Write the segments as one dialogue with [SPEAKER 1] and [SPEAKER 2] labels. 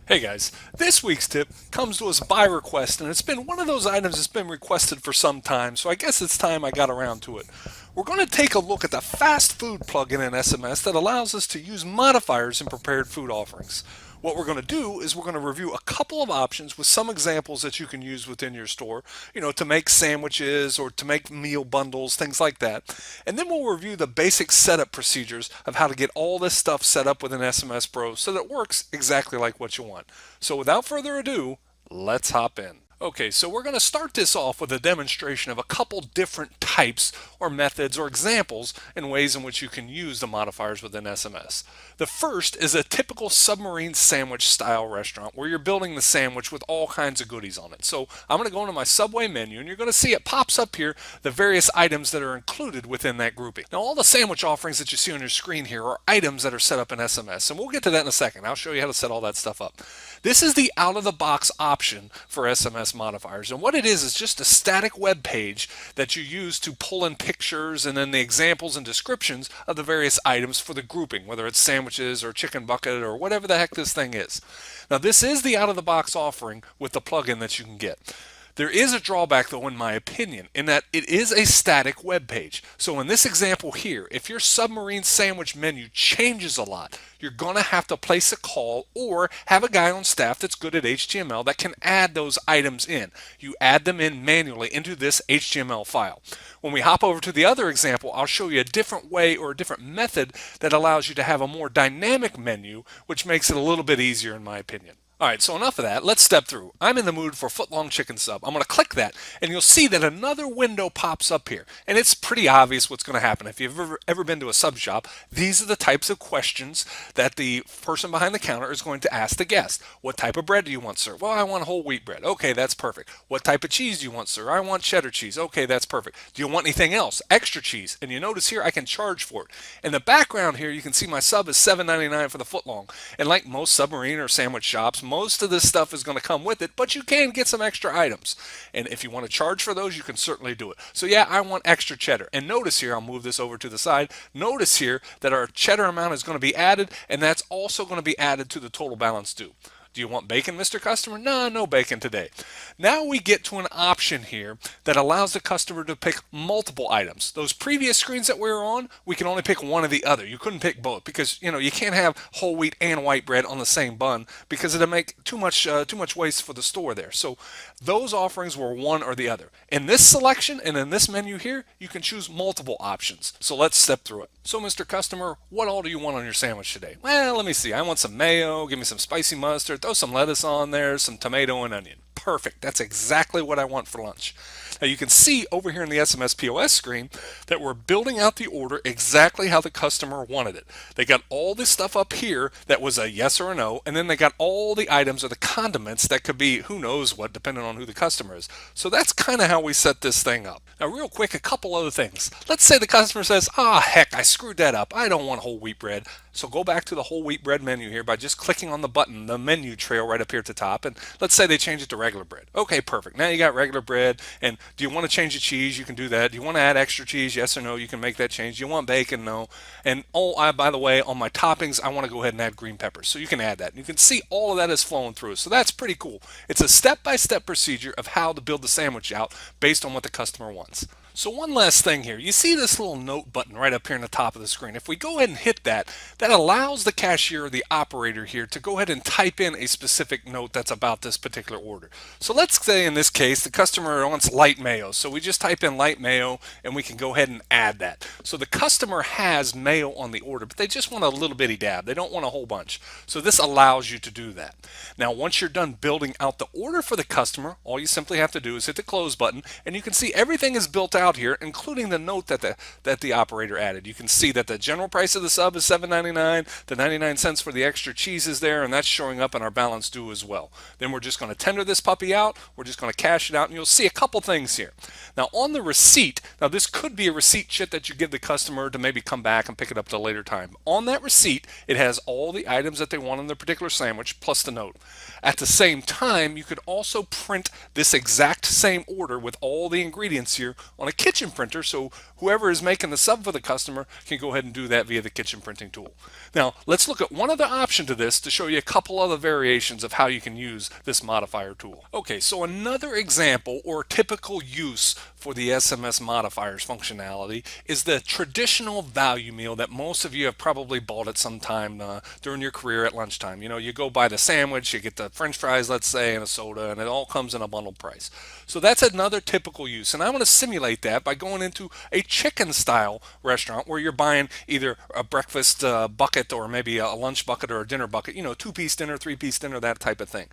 [SPEAKER 1] Hey guys, this week's tip comes to us by request, and it's been one of those items that's been requested for some time, so I guess it's time I got around to it. We're going to take a look at the fast food plugin in SMS that allows us to use modifiers in prepared food offerings. What we're going to do is we're going to review a couple of options with some examples that you can use within your store, to make sandwiches or to make meal bundles, things like that. And then we'll review the basic setup procedures of how to get all this stuff set up within SMS Pro so that it works exactly like what you want. So without further ado, let's hop in. Okay, so we're going to start this off with a demonstration of a couple different types or methods or examples and ways in which you can use the modifiers within SMS. The first is a typical submarine sandwich style restaurant where you're building the sandwich with all kinds of goodies on it. So I'm going to go into my Subway menu and you're going to see it pops up here the various items that are included within that grouping. Now all the sandwich offerings that you see on your screen here are items that are set up in SMS, and we'll get to that in a second. I'll show you how to set all that stuff up. This is the out of the box option for SMS modifiers, and what it is just a static web page that you use to pull in pictures and then the examples and descriptions of the various items for the grouping, whether it's sandwiches or chicken bucket or whatever the heck this thing is. Now this is the out of the box offering with the plugin that you can get. There is a drawback, though, in my opinion, in that it is a static web page. So in this example here, if your submarine sandwich menu changes a lot, you're going to have to place a call or have a guy on staff that's good at HTML that can add those items in. You add them in manually into this HTML file. When we hop over to the other example, I'll show you a different way or a different method that allows you to have a more dynamic menu, which makes it a little bit easier in my opinion. All right, so enough of that. Let's step through. I'm in the mood for footlong chicken sub. I'm going to click that, and you'll see that another window pops up here. And it's pretty obvious what's going to happen. If you've ever been to a sub shop, these are the types of questions that the person behind the counter is going to ask the guest. What type of bread do you want, sir? Well, I want whole wheat bread. Okay, that's perfect. What type of cheese do you want, sir? I want cheddar cheese. Okay, that's perfect. Do you want anything else? Extra cheese. And you notice here I can charge for it. In the background here, you can see my sub is $7.99 for the footlong. And like most submarine or sandwich shops, most of this stuff is going to come with it, but you can get some extra items. And if you want to charge for those, you can certainly do it. So yeah, I want extra cheddar. And notice here, I'll move this over to the side. Notice here that our cheddar amount is going to be added, and that's also going to be added to the total balance due. Do you want bacon, Mr. Customer? No, no bacon today. Now we get to an option here that allows the customer to pick multiple items. Those previous screens that we were on, we can only pick one or the other. You couldn't pick both because you can't have whole wheat and white bread on the same bun because it'll make too much waste for the store there. So those offerings were one or the other. In this selection and in this menu here, you can choose multiple options. So let's step through it. So Mr. Customer, what all do you want on your sandwich today? Well, let me see. I want some mayo, give me some spicy mustard, throw some lettuce on there, some tomato and onion. Perfect. That's exactly what I want for lunch. Now you can see over here in the SMS POS screen that we're building out the order exactly how the customer wanted it. They got all this stuff up here that was a yes or a no, and then they got all the items or the condiments that could be who knows what depending on who the customer is. So that's kind of how we set this thing up. Now real quick, a couple other things. Let's say the customer says, heck, I screwed that up. I don't want whole wheat bread. So go back to the whole wheat bread menu here by just clicking on the button, the menu trail right up here at the top, and let's say they change it to regular bread. Okay, perfect. Now you got regular bread, and do you want to change the cheese? You can do that. Do you want to add extra cheese? Yes or no? You can make that change. Do you want bacon? No. And by the way, on my toppings, I want to go ahead and add green peppers. So you can add that. And you can see all of that is flowing through. So that's pretty cool. It's a step-by-step procedure of how to build the sandwich out based on what the customer wants. So one last thing here, you see this little note button right up here in the top of the screen. If we go ahead and hit that, that allows the cashier or the operator here to go ahead and type in a specific note that's about this particular order. So let's say in this case, the customer wants light mayo. So we just type in light mayo and we can go ahead and add that. So the customer has mayo on the order, but they just want a little bitty dab. They don't want a whole bunch. So this allows you to do that. Now, once you're done building out the order for the customer, all you simply have to do is hit the close button and you can see everything is built out here, including the note that the operator added. You can see that the general price of the sub is $7.99, the 99 cents for the extra cheese is there, and that's showing up in our balance due as well. Then we're just going to tender this puppy out, we're just going to cash it out, and you'll see a couple things here. Now on the receipt, now this could be a receipt sheet that you give the customer to maybe come back and pick it up at a later time. On that receipt, it has all the items that they want in their particular sandwich plus the note. At the same time, you could also print this exact same order with all the ingredients here on a kitchen printer, so whoever is making the sub for the customer can go ahead and do that via the kitchen printing tool. Now, let's look at one other option to this to show you a couple other variations of how you can use this modifier tool. Okay, so another example or typical use for the SMS modifiers functionality is the traditional value meal that most of you have probably bought at some time during your career at lunchtime. You know, you go buy the sandwich, you get the french fries, let's say, and a soda, and it all comes in a bundled price. So that's another typical use, and I want to simulate that by going into a chicken style restaurant where you're buying either a breakfast bucket or maybe a lunch bucket or a dinner bucket, you know, two-piece dinner, three-piece dinner, that type of thing.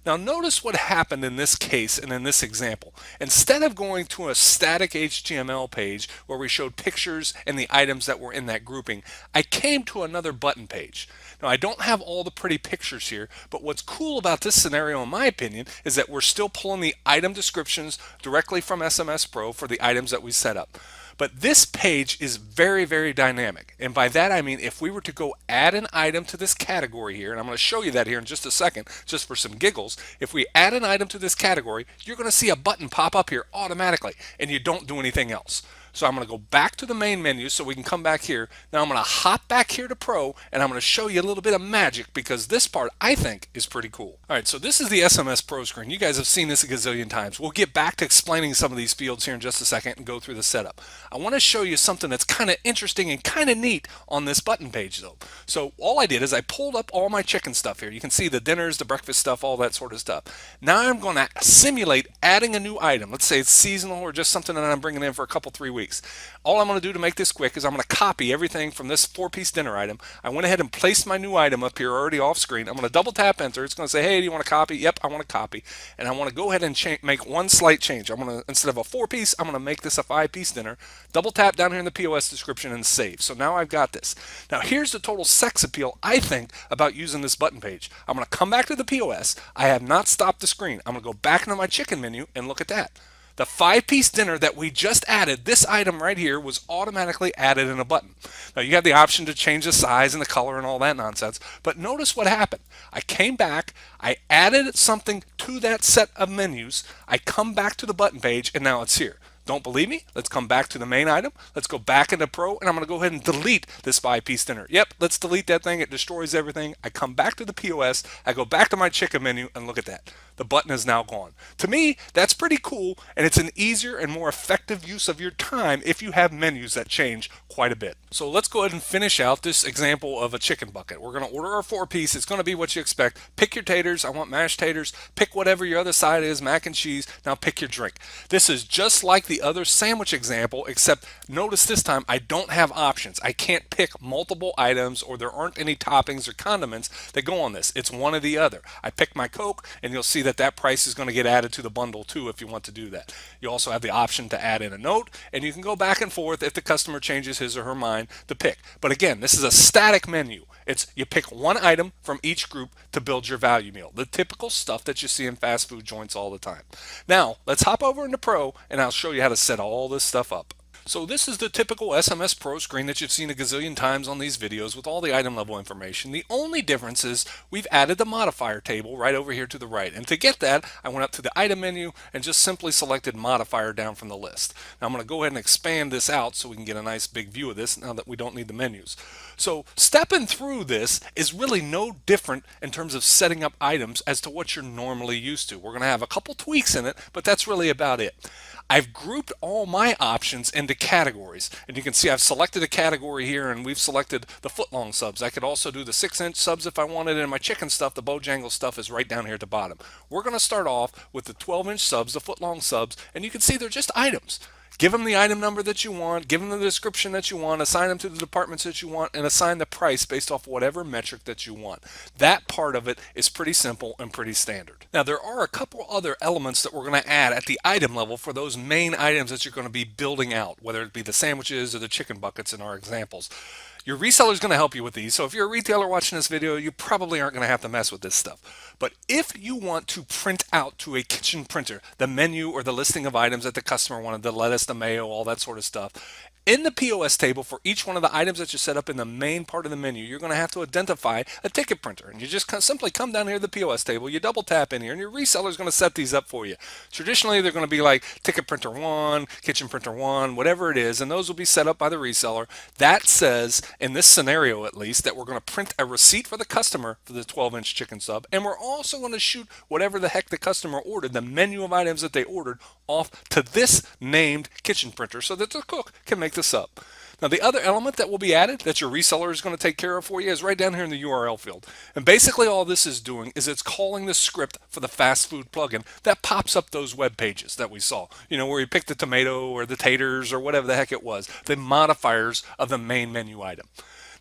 [SPEAKER 1] Now notice what happened in this case and in this example. Instead of going to a static HTML page where we showed pictures and the items that were in that grouping, I came to another button page. Now I don't have all the pretty pictures here, but what's cool about this scenario in my opinion is that we're still pulling the item descriptions directly from SMS Pro for the items that we set up. But this page is very, very dynamic. And by that I mean if we were to go add an item to this category here, and I'm going to show you that here in just a second, just for some giggles, if we add an item to this category, you're going to see a button pop up here automatically, and you don't do anything else. So I'm going to go back to the main menu so we can come back here. Now I'm going to hop back here to Pro, and I'm going to show you a little bit of magic because this part I think is pretty cool. All right, so this is the SMS Pro screen. You guys have seen this a gazillion times. We'll get back to explaining some of these fields here in just a second and go through the setup. I want to show you something that's kind of interesting and kind of neat on this button page though. So all I did is I pulled up all my chicken stuff here. You can see the dinners, the breakfast stuff, all that sort of stuff. Now I'm going to simulate adding a new item. Let's say it's seasonal or just something that I'm bringing in for a couple, 3 weeks. All I'm going to do to make this quick is I'm going to copy everything from this 4-piece dinner item. I went ahead and placed my new item up here already off screen. I'm going to double tap enter. It's going to say, hey, do you want to copy? Yep, I want to copy. And I want to go ahead and make one slight change. I'm going to, instead of a 4-piece, I'm going to make this a 5-piece dinner. Double tap down here in the POS description and save. So now I've got this. Now here's the total sex appeal I think about using this button page. I'm going to come back to the POS. I have not stopped the screen. I'm going to go back into my chicken menu and look at that. The 5-piece dinner that we just added, this item right here, was automatically added in a button. Now you have the option to change the size and the color and all that nonsense, but notice what happened. I came back, I added something to that set of menus, I come back to the button page, and now it's here. Don't believe me? Let's come back to the main item. Let's go back into Pro, and I'm going to go ahead and delete this 5-piece dinner. Yep, let's delete that thing. It destroys everything. I come back to the POS. I go back to my chicken menu, and look at that. The button is now gone. To me, that's pretty cool, and it's an easier and more effective use of your time if you have menus that change quite a bit. So let's go ahead and finish out this example of a chicken bucket. We're going to order our 4-piece. It's going to be what you expect. Pick your taters. I want mashed taters. Pick whatever your other side is, mac and cheese. Now pick your drink. This is just like the other sandwich example, except notice this time I don't have options. I can't pick multiple items, or there aren't any toppings or condiments that go on this. It's one or the other. I pick my Coke, and you'll see that price is going to get added to the bundle too if you want to do that. You also have the option to add in a note, and you can go back and forth if the customer changes his or her mind to pick. But again, this is a static menu. It's you pick one item from each group to build your value meal. The typical stuff that you see in fast food joints all the time. Now, let's hop over into Pro, and I'll show you how to set all this stuff up. So this is the typical SMS Pro screen that you've seen a gazillion times on these videos with all the item level information. The only difference is we've added the modifier table right over here to the right. And to get that, I went up to the item menu and just simply selected modifier down from the list. Now I'm going to go ahead and expand this out so we can get a nice big view of this now that we don't need the menus. So stepping through this is really no different in terms of setting up items as to what you're normally used to. We're going to have a couple tweaks in it, but that's really about it. I've grouped all my options into categories, and you can see I've selected a category here, and we've selected the footlong subs. I could also do the 6-inch subs if I wanted, and my chicken stuff, the Bojangles stuff, is right down here at the bottom. We're going to start off with the 12-inch subs, the footlong subs, and you can see they're just items. Give them the item number that you want, give them the description that you want, assign them to the departments that you want, and assign the price based off whatever metric that you want. That part of it is pretty simple and pretty standard. Now there are a couple other elements that we're going to add at the item level for those main items that you're going to be building out, whether it be the sandwiches or the chicken buckets in our examples. Your reseller is going to help you with these, so if you're a retailer watching this video, you probably aren't going to have to mess with this stuff. But if you want to print out to a kitchen printer the menu or the listing of items that the customer wanted, the lettuce, the mayo, all that sort of stuff, In the POS table for each one of the items that you set up in the main part of the menu, you're going to have to identify a ticket printer. And you just simply come down here to the POS table, you double tap in here, and your reseller is going to set these up for you. Traditionally, they're going to be like ticket printer 1, kitchen printer 1, whatever it is, and those will be set up by the reseller. That says, in this scenario at least, that we're going to print a receipt for the customer for the 12-inch chicken sub, and we're also going to shoot whatever the heck the customer ordered, the menu of items that they ordered, off to this named kitchen printer so that the cook can make the sub. Now, the other element that will be added that your reseller is going to take care of for you is right down here in the URL field. And basically all this is doing is it's calling the script for the fast food plugin that pops up those web pages that we saw. You know, where you pick the tomato or the taters or whatever the heck it was, the modifiers of the main menu item.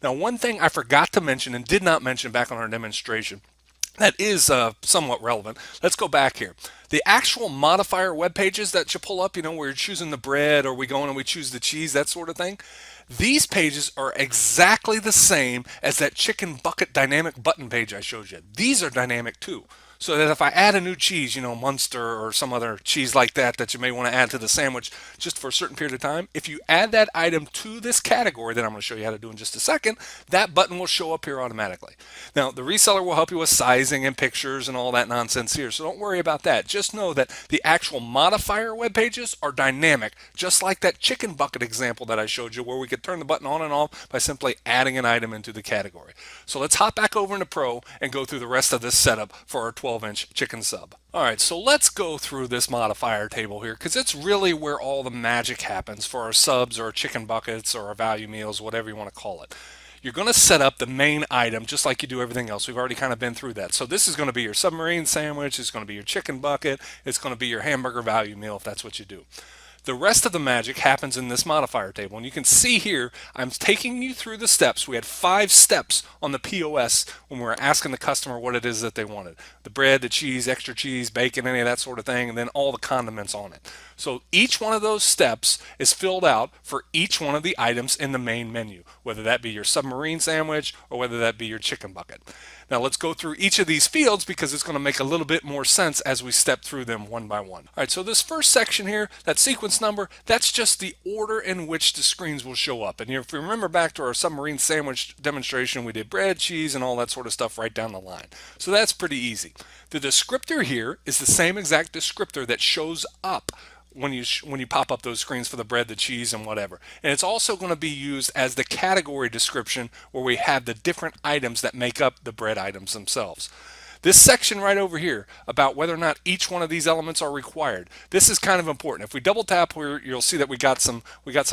[SPEAKER 1] Now, one thing I forgot to mention and did not mention back on our demonstration that is somewhat relevant. Let's go back here. The actual modifier web pages that you pull up, you know, where you're choosing the bread or we go in and we choose the cheese, that sort of thing. These pages are exactly the same as that chicken bucket dynamic button page I showed you. These are dynamic too. So that if I add a new cheese, you know, Munster or some other cheese like that that you may want to add to the sandwich just for a certain period of time, if you add that item to this category that I'm going to show you how to do in just a second, that button will show up here automatically. Now, the reseller will help you with sizing and pictures and all that nonsense here, so don't worry about that. Just know that the actual modifier web pages are dynamic, just like that chicken bucket example that I showed you where we could turn the button on and off by simply adding an item into the category. So let's hop back over into Pro and go through the rest of this setup for our 12-inch chicken sub. Alright, so let's go through this modifier table here because it's really where all the magic happens for our subs or our chicken buckets or our value meals, whatever you want to call it. You're going to set up the main item just like you do everything else. We've already kind of been through that. So this is going to be your submarine sandwich, it's going to be your chicken bucket, it's going to be your hamburger value meal if that's what you do. The rest of the magic happens in this modifier table. And you can see here, I'm taking you through the steps. We had 5 steps on the POS when we were asking the customer what it is that they wanted. The bread, the cheese, extra cheese, bacon, any of that sort of thing, and then all the condiments on it. So each one of those steps is filled out for each one of the items in the main menu, whether that be your submarine sandwich or whether that be your chicken bucket. Now let's go through each of these fields because it's going to make a little bit more sense as we step through them one by one. All right, so this first section here, that sequence number, that's just the order in which the screens will show up. And if you remember back to our submarine sandwich demonstration, we did bread, cheese, and all that sort of stuff right down the line. So that's pretty easy. The descriptor here is the same exact descriptor that shows up when you pop up those screens for the bread, the cheese, and whatever. And it's also going to be used as the category description where we have the different items that make up the bread items themselves. This section right over here about whether or not each one of these elements are required. This is kind of important. If we double tap here, you'll see that we got some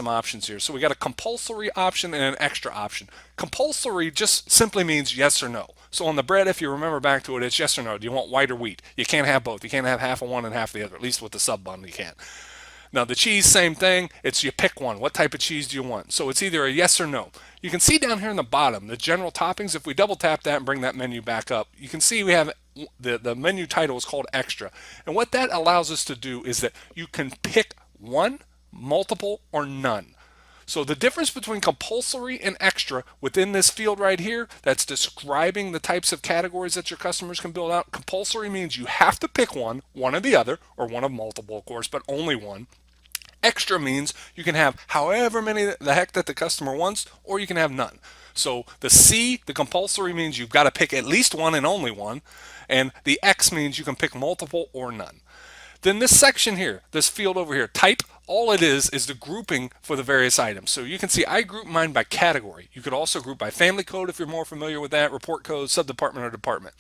[SPEAKER 1] options here. So we got a compulsory option and an extra option. Compulsory just simply means yes or no. So on the bread, if you remember back to it, it's yes or no. Do you want white or wheat? You can't have both. You can't have half of one and half of the other. At least with the sub bun, you can't. Now the cheese, same thing. It's you pick one. What type of cheese do you want? So it's either a yes or no. You can see down here in the bottom, the general toppings. If we double tap that and bring that menu back up, you can see we have the menu title is called extra. And what that allows us to do is that you can pick one, multiple, or none. So the difference between compulsory and extra within this field right here, that's describing the types of categories that your customers can build out. Compulsory means you have to pick one or the other, or one of multiple, of course, but only one. Extra means you can have however many the heck that the customer wants, or you can have none. So the C, the compulsory, means you've got to pick at least one and only one, and the X means you can pick multiple or none. Then this section here, this field over here, type, all it is the grouping for the various items. So you can see I group mine by category. You could also group by family code if you're more familiar with that, report code, subdepartment, or department.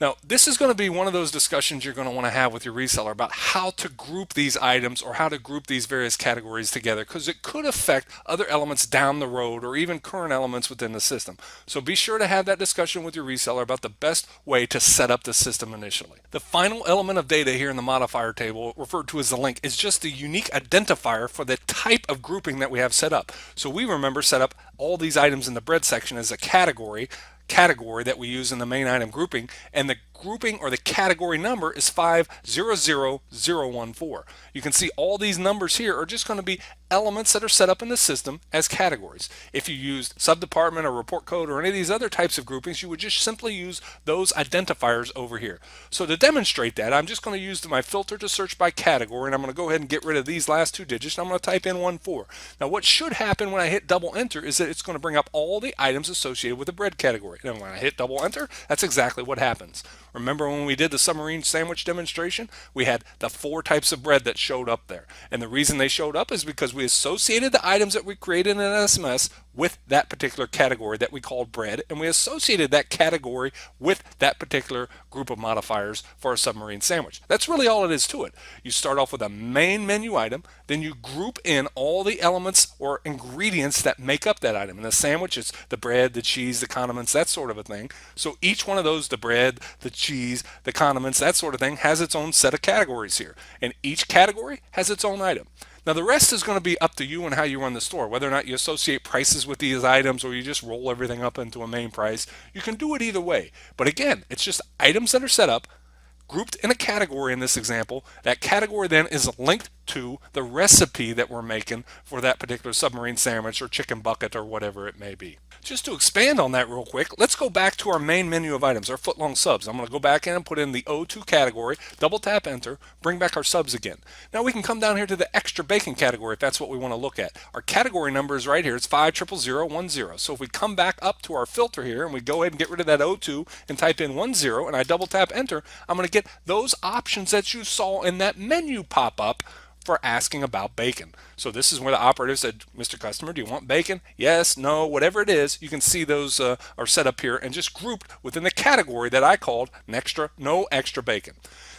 [SPEAKER 1] Now, this is going to be one of those discussions you're going to want to have with your reseller about how to group these items or how to group these various categories together, because it could affect other elements down the road or even current elements within the system. So be sure to have that discussion with your reseller about the best way to set up the system initially. The final element of data here in the modifier table, referred to as the link, is just the unique identifier for the type of grouping that we have set up. So we remember set up all these items in the bread section as a category, category that we use in the main item grouping, and the grouping or the category number is 500014. You can see all these numbers here are just going to be elements that are set up in the system as categories. If you used subdepartment or report code or any of these other types of groupings, you would just simply use those identifiers over here. So to demonstrate that, I'm just going to use my filter to search by category, and I'm going to go ahead and get rid of these last two digits, and I'm going to type in 14. Now what should happen when I hit double enter is that it's going to bring up all the items associated with the bread category. And when I hit double enter, that's exactly what happens. Remember when we did the submarine sandwich demonstration? We had the 4 types of bread that showed up there. And the reason they showed up is because we associated the items that we created in an SMS with that particular category that we called bread, and we associated that category with that particular group of modifiers for a submarine sandwich. That's really all it is to it. You start off with a main menu item, then you group in all the elements or ingredients that make up that item. In the sandwich, it's the bread, the cheese, the condiments, that sort of a thing. So each one of those, the bread, the cheese, the condiments, that sort of thing, has its own set of categories here. And each category has its own item. Now the rest is going to be up to you and how you run the store, whether or not you associate prices with these items or you just roll everything up into a main price. You can do it either way. But again, it's just items that are set up, grouped in a category in this example. That category then is linked to the recipe that we're making for that particular submarine sandwich or chicken bucket or whatever it may be. Just to expand on that real quick, let's go back to our main menu of items, our footlong subs. I'm going to go back in and put in the O2 category, double tap enter, bring back our subs again. Now we can come down here to the extra bacon category if that's what we want to look at. Our category number is right here. It's 500010. So if we come back up to our filter here and we go ahead and get rid of that O2 and type in 10 and I double tap enter, I'm going to get those options that you saw in that menu pop up for asking about bacon. So this is where the operator said, Mr. Customer, do you want bacon? Yes, no, whatever it is. You can see those are set up here and just grouped within the category that I called no extra bacon.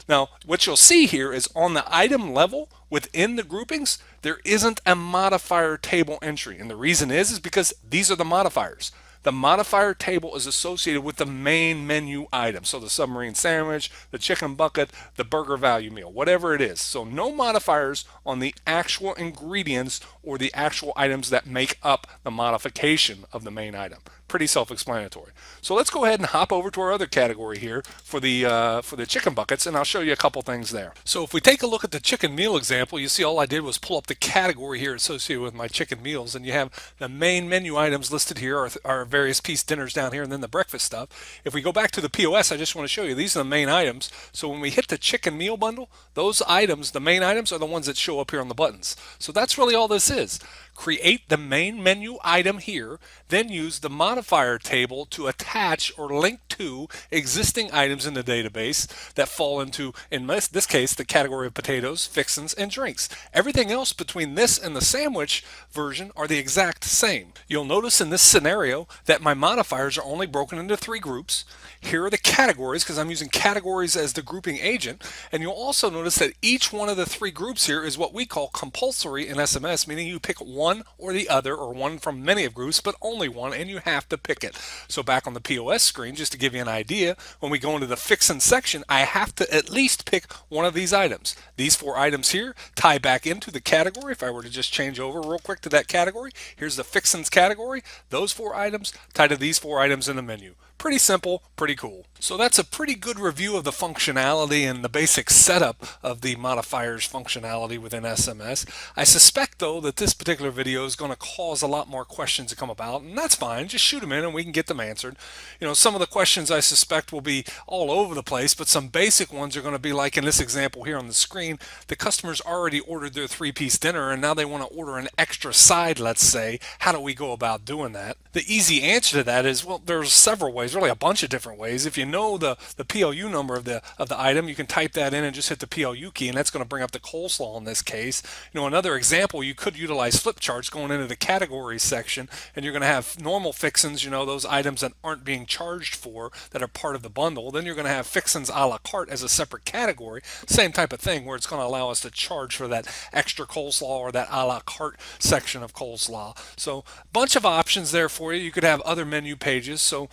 [SPEAKER 1] Now, what you'll see here is on the item level within the groupings, there isn't a modifier table entry. And the reason is because these are the modifiers. The modifier table is associated with the main menu item. So the submarine sandwich, the chicken bucket, the burger value meal, whatever it is. So no modifiers on the actual ingredients or the actual items that make up the modification of the main item. Pretty self-explanatory. So let's go ahead and hop over to our other category here for the chicken buckets, and I'll show you a couple things there. So if we take a look at the chicken meal example, you see all I did was pull up the category here associated with my chicken meals, and you have the main menu items listed here, our various piece dinners down here, and then the breakfast stuff. If we go back to the POS, I just want to show you these are the main items. So when we hit the chicken meal bundle, those items, the main items, are the ones that show up here on the buttons. So that's really all this is. Create the main menu item here, then use the modifier table to attach or link to existing items in the database that fall into, in this case, the category of potatoes, fixins, and drinks. Everything else between this and the sandwich version are the exact same. You'll notice in this scenario that my modifiers are only broken into 3 groups. Here are the categories because I'm using categories as the grouping agent, and you'll also notice that each one of the 3 groups here is what we call compulsory in SMS, meaning you pick one or the other, or one from many of groups, but only one, and you have to pick it. So back on the POS screen, just to give you an idea, when we go into the fixin section, I have to at least pick one of these items. These 4 items here tie back into the category. If I were to just change over real quick to that category, here's the fixins category. Those 4 items tie to these 4 items in the menu. Pretty simple, pretty cool. So that's a pretty good review of the functionality and the basic setup of the modifiers functionality within SMS. I suspect though that this particular video is going to cause a lot more questions to come about, and that's fine. Just shoot them in and we can get them answered. You know, some of the questions I suspect will be all over the place, but some basic ones are going to be like in this example here on the screen. The customer's already ordered their 3-piece dinner and now they want to order an extra side, let's say. How do we go about doing that? The easy answer to that is, well, there's several ways, really a bunch of different ways. If you know the PLU number of the item, you can type that in and just hit the PLU key, and that's going to bring up the coleslaw in this case. You know, another example, you could utilize flip charts going into the categories section, and you're going to have normal fixins, you know, those items that aren't being charged for that are part of the bundle. Then you're going to have fixins a la carte as a separate category. Same type of thing where it's going to allow us to charge for that extra coleslaw or that a la carte section of coleslaw. So a bunch of options there for you. You could have other menu pages. So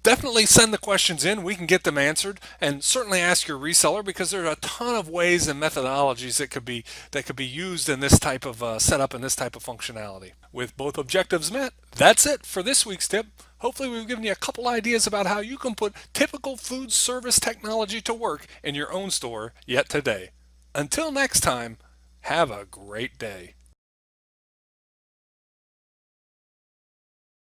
[SPEAKER 1] Definitely send the questions in. We can get them answered, and certainly ask your reseller because there are a ton of ways and methodologies that could be used in this type of setup and this type of functionality. With both objectives met, that's it for this week's tip. Hopefully, we've given you a couple ideas about how you can put typical food service technology to work in your own store yet today. Until next time, have a great day.